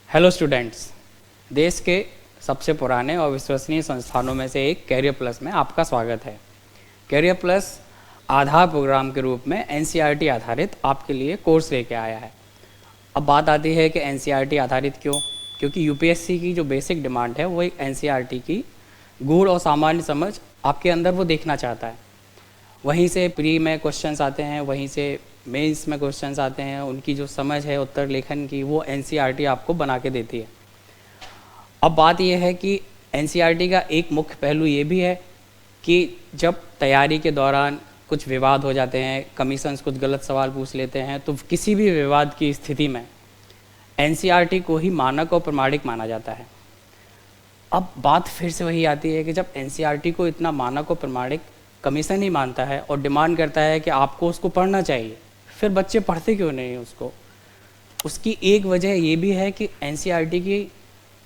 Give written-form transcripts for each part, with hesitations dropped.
Hello students, देश के सबसे पुराने और विश्वसनीय संस्थानों में से एक कैरियर प्लस में आपका स्वागत है। कैरियर प्लस आधार प्रोग्राम के रूप में एनसीईआरटी आधारित आपके लिए कोर्स लेके आया है। अब बात आती है कि एनसीईआरटी आधारित क्यों? क्योंकि यूपीएससी की जो बेसिक डिमांड है वो एक एनसीईआरटी की गूढ़ और सामान्य समझ आपके अंदर वो देखना चाहता है। वहीं से प्री में क्वेश्चंस आते हैं, वहीं से मेंस में क्वेश्चंस आते हैं। उनकी जो समझ है उत्तर लेखन की वो एनसीईआरटी आपको बना के देती है। अब बात यह है कि एनसीईआरटी का एक मुख्य पहलू ये भी है कि जब तैयारी के दौरान कुछ विवाद हो जाते हैं, कमीशंस कुछ गलत सवाल पूछ लेते हैं, तो किसी भी विवाद की स्थिति में एनसीईआरटी को ही मानक और प्रमाणिक माना जाता है। अब बात फिर से वही आती है कि जब एनसीईआरटी को इतना मानक और प्रमाणिक कमीशन ही मानता है और डिमांड करता है कि आपको उसको पढ़ना चाहिए, फिर बच्चे पढ़ते क्यों नहीं उसको? उसकी एक वजह ये भी है कि एनसीईआरटी की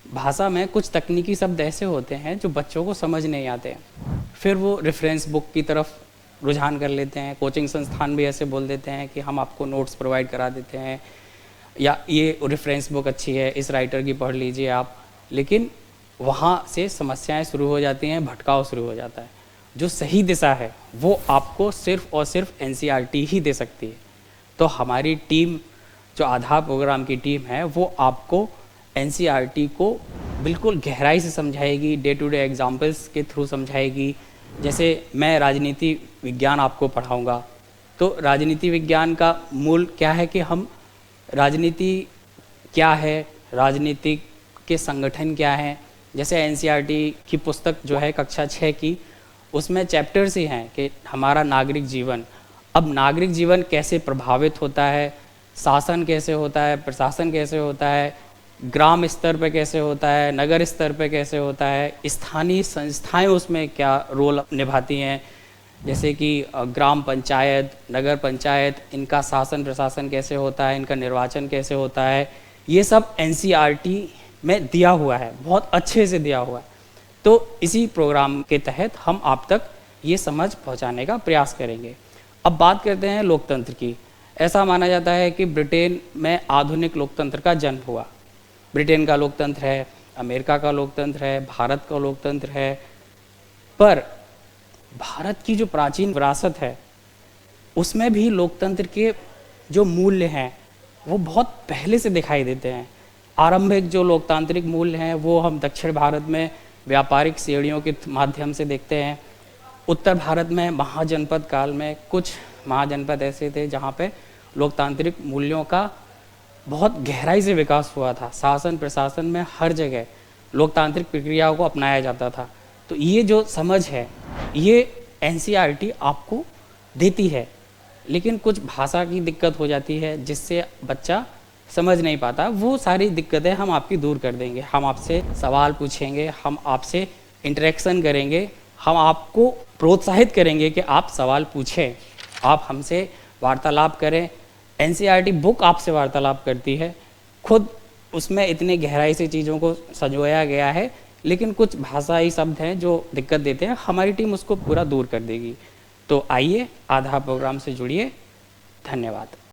भाषा में कुछ तकनीकी शब्द ऐसे होते हैं जो बच्चों को समझ नहीं आते हैं। फिर वो रेफरेंस बुक की तरफ रुझान कर लेते हैं। कोचिंग संस्थान भी ऐसे बोल देते हैं कि हम आपको नोट्स प्रोवाइड करा देते हैं, या ये रेफरेंस बुक अच्छी है, इस राइटर की पढ़ लीजिए आप। लेकिन वहाँ से समस्याएं शुरू हो जाती हैं, भटकाव शुरू हो जाता है। जो सही दिशा है वो आपको सिर्फ और सिर्फ एनसीईआरटी ही दे सकती है। तो हमारी टीम, जो आधार प्रोग्राम की टीम है, वो आपको एनसीईआरटी को बिल्कुल गहराई से समझाएगी, डे टू डे एग्जाम्पल्स के थ्रू समझाएगी। जैसे मैं राजनीति विज्ञान आपको पढ़ाऊँगा, तो राजनीति विज्ञान का मूल क्या है कि हम राजनीति क्या है, राजनीति के संगठन क्या हैं। जैसे एनसीईआरटी की पुस्तक जो है कक्षा 6 की, उसमें चैप्टर्स ही हैं कि हमारा नागरिक जीवन। अब नागरिक जीवन कैसे प्रभावित होता है, शासन कैसे होता है, प्रशासन कैसे होता है, ग्राम स्तर पे कैसे होता है, नगर स्तर पे कैसे होता है, स्थानीय संस्थाएं उसमें क्या रोल निभाती हैं, जैसे कि ग्राम पंचायत, नगर पंचायत, इनका शासन प्रशासन कैसे होता है, इनका निर्वाचन कैसे होता है। ये सब एनसीईआरटी में दिया हुआ है, बहुत अच्छे से दिया हुआ है। तो इसी प्रोग्राम के तहत हम आप तक ये समझ पहुंचाने का प्रयास करेंगे। अब बात करते हैं लोकतंत्र की। ऐसा माना जाता है कि ब्रिटेन में आधुनिक लोकतंत्र का जन्म हुआ। ब्रिटेन का लोकतंत्र है, अमेरिका का लोकतंत्र है, भारत का लोकतंत्र है। पर भारत की जो प्राचीन विरासत है उसमें भी लोकतंत्र के जो मूल्य हैं वो बहुत पहले से दिखाई देते हैं। आरंभिक जो लोकतांत्रिक मूल्य हैं वो हम दक्षिण भारत में व्यापारिक श्रेणियों के माध्यम से देखते हैं। उत्तर भारत में महाजनपद काल में कुछ महाजनपद ऐसे थे जहाँ पे लोकतांत्रिक मूल्यों का बहुत गहराई से विकास हुआ था। शासन प्रशासन में हर जगह लोकतांत्रिक प्रक्रियाओं को अपनाया जाता था। तो ये जो समझ है ये एनसीईआरटी आपको देती है, लेकिन कुछ भाषा की दिक्कत हो जाती है जिससे बच्चा समझ नहीं पाता। वो सारी दिक्कतें हम आपकी दूर कर देंगे। हम आपसे सवाल पूछेंगे, हम आपसे इंटरेक्शन करेंगे, हम आपको प्रोत्साहित करेंगे कि आप सवाल पूछें, आप हमसे वार्तालाप करें। एनसीईआरटी बुक आपसे वार्तालाप करती है, खुद उसमें इतने गहराई से चीज़ों को संजोया गया है, लेकिन कुछ भाषाई शब्द हैं जो दिक्कत देते हैं। हमारी टीम उसको पूरा दूर कर देगी। तो आइए आधार प्रोग्राम से जुड़िए। धन्यवाद।